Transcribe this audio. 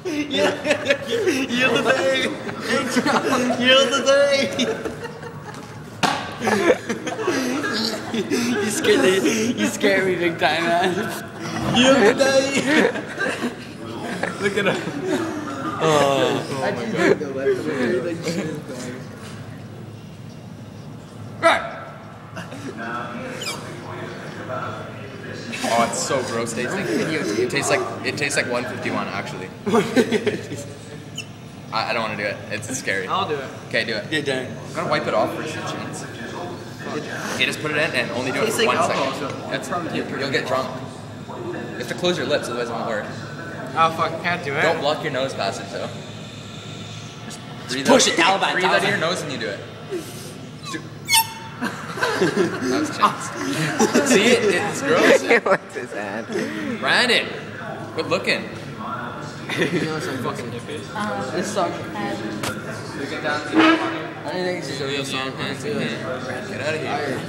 Yield the thing. Yield the thing. You scared me big time, man. Yield the thing. Look at him. Oh my god. Oh, it's so gross tasting. It tastes like 151 actually. I don't want to do it. It's scary. I'll do it. Okay, do it. Yeah, dang. I'm gonna wipe it off for a chance. Okay, just put it in and only do it for 1 second. That's you'll get drunk. You have to close your lips, otherwise it won't work. Oh fuck, I can't do it. Don't block your nose passage though. Just push it, Taliban. Breathe out of your nose and you do it. That was a chance. See it? It's gross. What's his hand? Brandon, quit looking. This song. Get down to I don't think this is a real song. Get out of here.